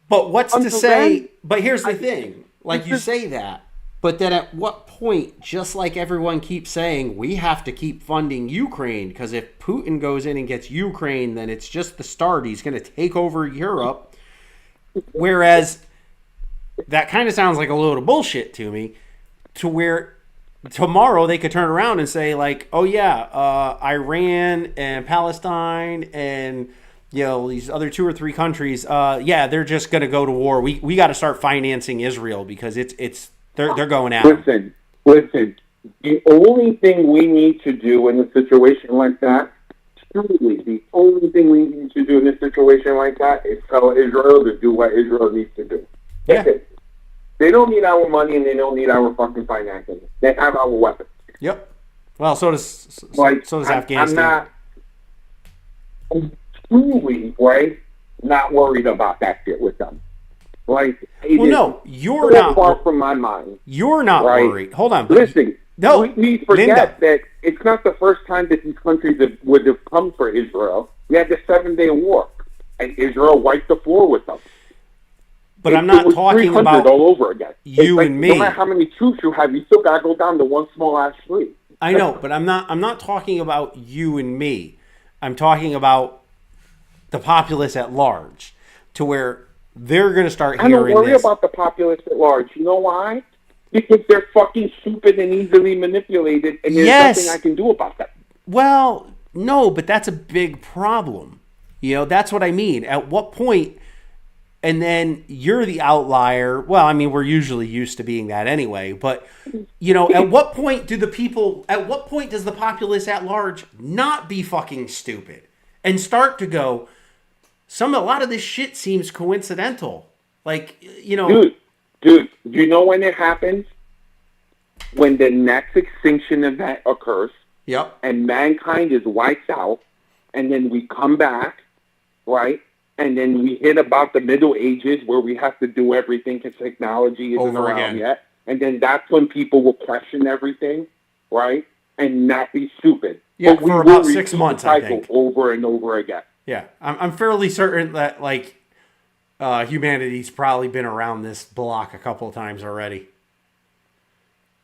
But what's to say? But here's the thing. Like, you say that, but then at what point, just like everyone keeps saying, we have to keep funding Ukraine, because if Putin goes in and gets Ukraine, then it's just the start. He's going to take over Europe. Whereas that kind of sounds like a load of bullshit to me, to where tomorrow they could turn around and say, like, oh yeah, Iran and Palestine and, you know, these other 2 or 3 countries, yeah, they're just going to go to war. We got to start financing Israel because they're going at it. Listen. The only thing we need to do in a situation like that, truly, the only thing we need to do in a situation like that is tell Israel to do what Israel needs to do. Yeah. They don't need our money and they don't need our fucking financing. They have our weapons. Yep. Well, so does Afghanistan. I'm truly, right, not worried about that shit with them. Like, well, no, you're not far from my mind. You're not worried. Hold on. Listen, no, we forget that it's not the first time that these countries would have come for Israel. We had the 7-day war, and Israel wiped the floor with them. But I'm not talking about all over again. You and me. No matter how many troops you have, you still gotta go down to one small ass street. I know, but I'm not talking about you and me. I'm talking about the populace at large, to where they're going to start hearing this. I don't worry about the populace at large. You know why? Because they're fucking stupid and easily manipulated, and there's nothing I can do about that. Well, no, but that's a big problem. You know, that's what I mean. At what point, and then you're the outlier. Well, I mean, we're usually used to being that anyway, but, you know, at what point does the populace at large not be fucking stupid and start to go, a lot of this shit seems coincidental. Like, you know. Dude, do you know when it happens? When the next extinction event occurs. Yep. And mankind is wiped out. And then we come back, right? And then we hit about the Middle Ages where we have to do everything because technology isn't around yet. And then that's when people will question everything, right? And not be stupid. Yeah, but for about 6 months, I think. Over and over again. Yeah, I'm fairly certain that, like, humanity's probably been around this block a couple of times already.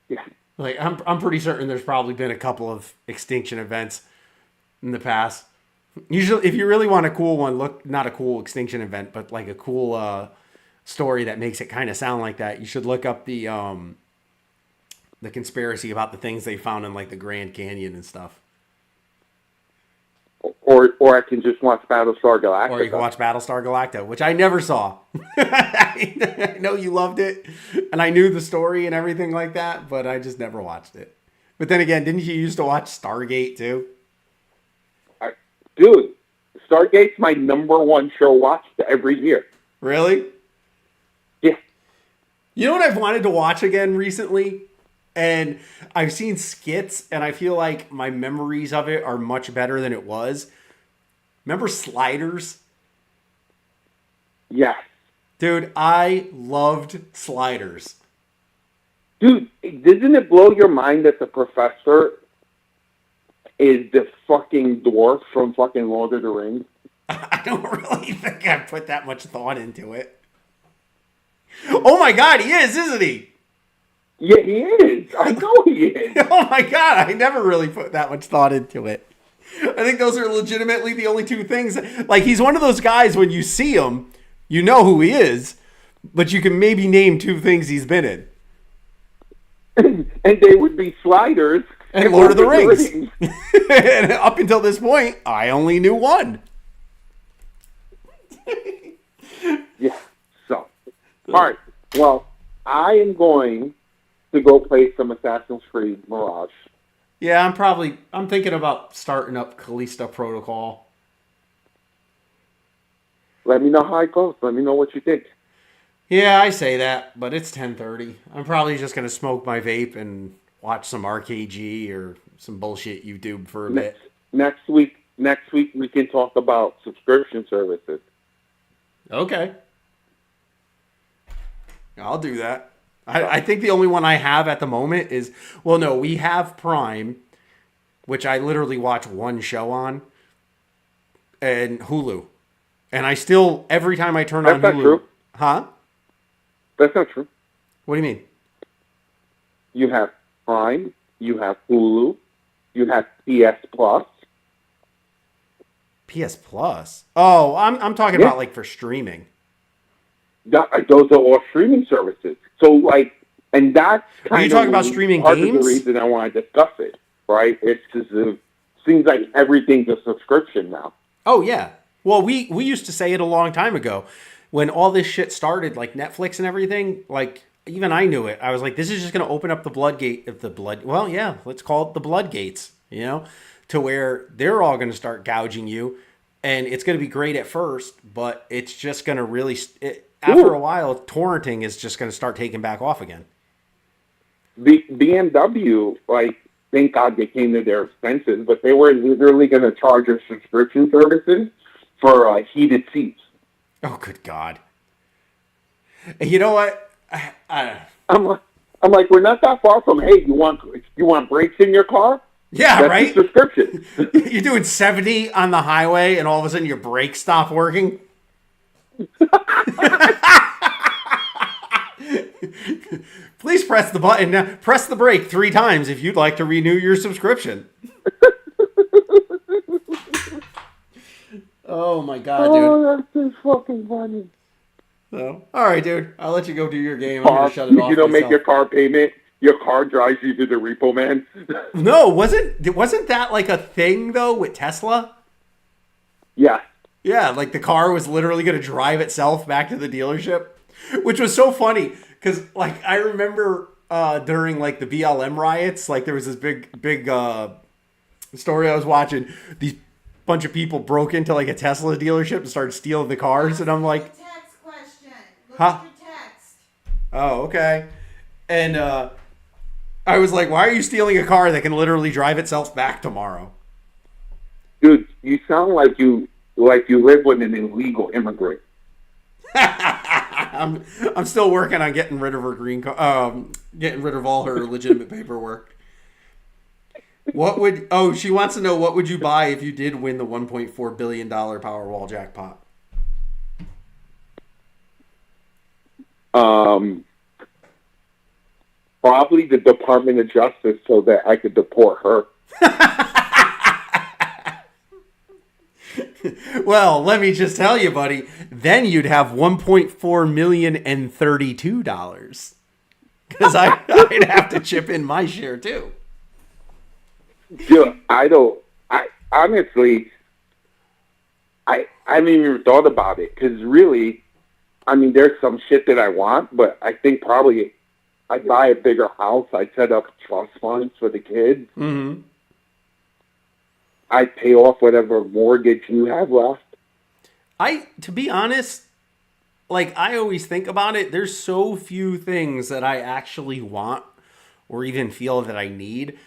Yeah. Like I'm pretty certain there's probably been a couple of extinction events in the past. Usually, if you really want a cool one, look not a cool extinction event, but like a cool story that makes it kind of sound like that. You should look up the conspiracy about the things they found in like the Grand Canyon and stuff. Or I can just watch Battlestar Galactica. Or you can watch Battlestar Galactica, which I never saw. I know you loved it, and I knew the story and everything like that, but I just never watched it. But then again, didn't you used to watch Stargate too? Dude, Stargate's my number one show watched every year. Really? Yeah. You know what I've wanted to watch again recently? And I've seen skits, and I feel like my memories of it are much better than it was. Remember Sliders? Yes. Dude, I loved Sliders. Dude, doesn't it blow your mind that the professor is the fucking dwarf from fucking Lord of the Rings? I don't really think I put that much thought into it. Oh my god, he is, isn't he? Yeah, he is. I know he is. Oh my god, I never really put that much thought into it. I think those are legitimately the only two things. Like, he's one of those guys, when you see him, you know who he is, but you can maybe name two things he's been in. And they would be Sliders and Lord of the Rings. And up until this point, I only knew one. Yeah. So, all right. Well, I am going to go play some Assassin's Creed Mirage. Yeah, I'm thinking about starting up Callisto Protocol. Let me know how it goes. Let me know what you think. Yeah, I say that, but it's 10:30. I'm probably just going to smoke my vape and watch some RKG or some bullshit YouTube for a bit. Next week we can talk about subscription services. Okay. I'll do that. I think the only one I have at the moment is, well, no, we have Prime, which I literally watch one show on, and Hulu. And I still, every time I turn on Hulu. That's not true. Huh? That's not true. What do you mean? You have Prime, you have Hulu, you have PS Plus. PS Plus? Oh, I'm talking about like for streaming. Those are all streaming services. So, like, and that's kind Are you talking about streaming part games? Of the reason I want to discuss it, right? It's just it seems like everything's a subscription now. Oh yeah. Well, we used to say it a long time ago when all this shit started, like Netflix and everything. Like, even I knew it. I was like, this is just going to open up the well, yeah, let's call it the floodgates, to where they're all going to start gouging you, and it's going to be great at first, but it's just going to really. After a while, torrenting is just going to start taking back off again. BMW, like, thank God they came to their expenses, but they were literally going to charge us subscription services for heated seats. Oh, good God! You know what? I'm like, we're not that far from. Hey, you want brakes in your car? Yeah, that's right. A subscription. You're doing 70 on the highway, and all of a sudden your brakes stop working. Please press the button. Now, press the brake 3 times if you'd like to renew your subscription. Oh my God, dude. Oh, that's just fucking funny. So, all right, dude. I'll let you go do your game. I'm gonna shut it off. You don't make your car payment. Your car drives you to the repo man. No, wasn't that like a thing though with Tesla? Yeah. Yeah, like the car was literally going to drive itself back to the dealership, which was so funny because, like, I remember during like the BLM riots, like there was this big story I was watching. These bunch of people broke into like a Tesla dealership and started stealing the cars, and I'm like, text question. Look huh? at your text. Oh, okay. And I was like, why are you stealing a car that can literally drive itself back tomorrow? Dude, you sound like you live with an illegal immigrant. I'm still working on getting rid of her green card, getting rid of all her legitimate paperwork. She wants to know, what would you buy if you did win the $1.4 billion Powerball jackpot? Probably the Department of Justice so that I could deport her. Well, let me just tell you, buddy. Then you'd have $1.4 million and $32 because I'd have to chip in my share too. Dude, I honestly, I haven't even thought about it because really, I mean, there's some shit that I want, but I think probably I'd buy a bigger house. I'd set up trust funds for the kids. Mm-hmm. I'd pay off whatever mortgage you have left. To be honest, like I always think about it, there's so few things that I actually want or even feel that I need.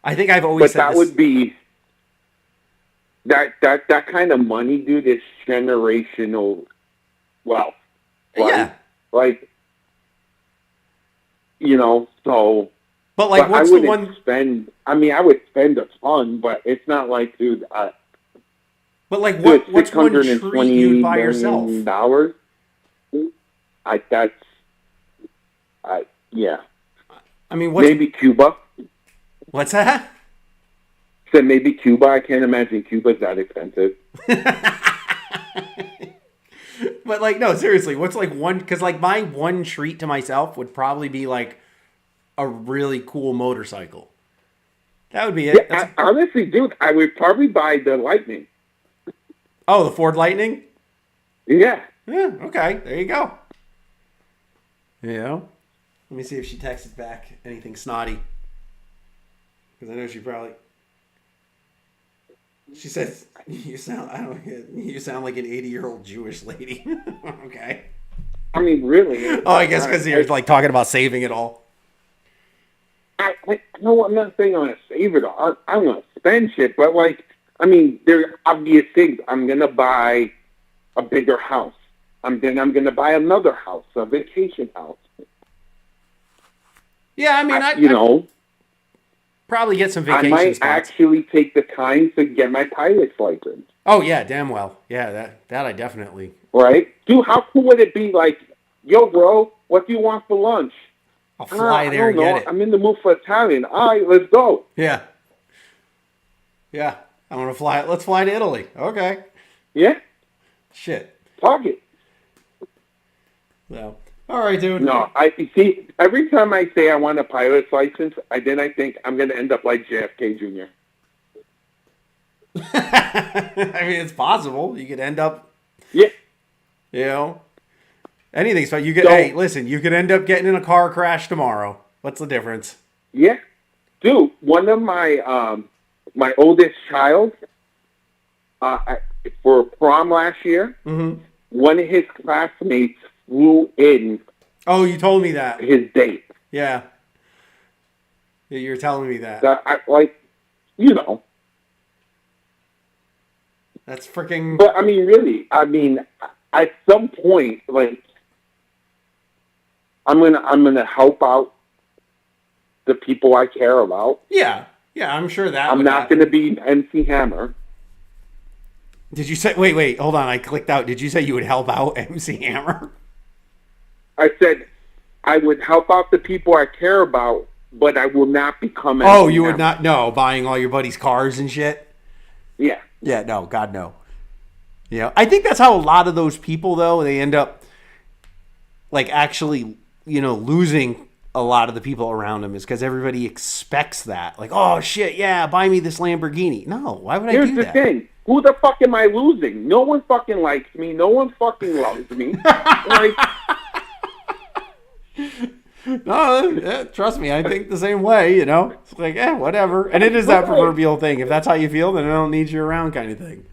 I think I've always said that this. Would be that kind of money, dude, is generational wealth. Right? Yeah. Like, you know, so. But like, what's the one? I would spend a ton, but it's not like, dude. But like, what's one treat you'd buy yourself? Yeah. I mean, maybe Cuba. What's that? Said maybe Cuba. I can't imagine Cuba's that expensive. But like, no, seriously, what's like one? Because like my one treat to myself would probably be like a really cool motorcycle. That would be it. Yeah, honestly, dude, I would probably buy the Lightning. Oh, the Ford Lightning? Yeah. Yeah, okay. There you go. Yeah. Let me see if she texted back anything snotty. Because I know she probably... She says, you sound like an 80-year-old Jewish lady. Okay. I mean, really. Oh, I guess because you're like talking about saving it all. No, I'm not saying I'm going to save it all. I'm going to spend shit, but like, I mean, there are obvious things. I'm going to buy a bigger house. Then I'm going to buy another house, a vacation house. Yeah, I mean, I'd probably get some vacation I might spots. actually take the time to get my pilot's license. Oh, yeah, damn well. Yeah, that I definitely... Right? Dude, how cool would it be like, yo, bro, what do you want for lunch? I'll fly there and get it. I'm in the mood for Italian. All right, let's go. Yeah. Yeah. I'm going to fly. Let's fly to Italy. Okay. Yeah? Shit. Fuck it. So, all right, dude. No, see, every time I say I want a pilot's license, I think I'm going to end up like JFK Jr. I mean, it's possible. You could end up... Yeah. You know... Anything's fine. Hey, listen, you could end up getting in a car crash tomorrow. What's the difference? Yeah. Dude, one of my my oldest child, for prom last year, one of his classmates flew in. Oh, you told me that. His date. Yeah. Yeah, you're telling me that. That's freaking... But, I mean, really, at some point, like, I'm gonna help out the people I care about. Yeah, I'm sure that. I'm not gonna be MC Hammer. Did you say? Wait, hold on. I clicked out. Did you say you would help out MC Hammer? I said I would help out the people I care about, but I will not become. Oh, you would not? No, buying all your buddies' cars and shit. Yeah. Yeah. No. God no. Yeah. I think that's how a lot of those people, though, they end up like actually, losing a lot of the people around them is because everybody expects that. Like, oh shit, yeah, buy me this Lamborghini. No, why would I do that? Here's the thing. Who the fuck am I losing? No one fucking likes me. No one fucking loves me. No, trust me, I think the same way, It's like, whatever. And it is that proverbial thing. If that's how you feel, then I don't need you around kind of thing.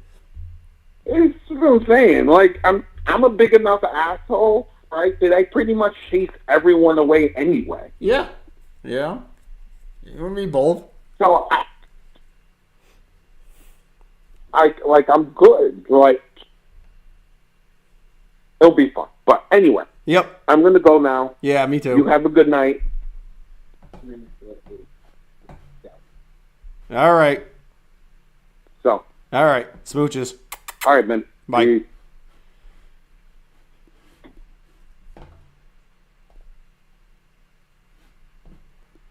It's what I'm saying. Like, I'm a big enough asshole, right, that I pretty much chase everyone away anyway. Yeah. You and me both. So, I'm good. Like, it'll be fun. But anyway. Yep. I'm going to go now. Yeah, me too. You have a good night. All right. So. All right. Smooches. All right, man. Bye. Peace.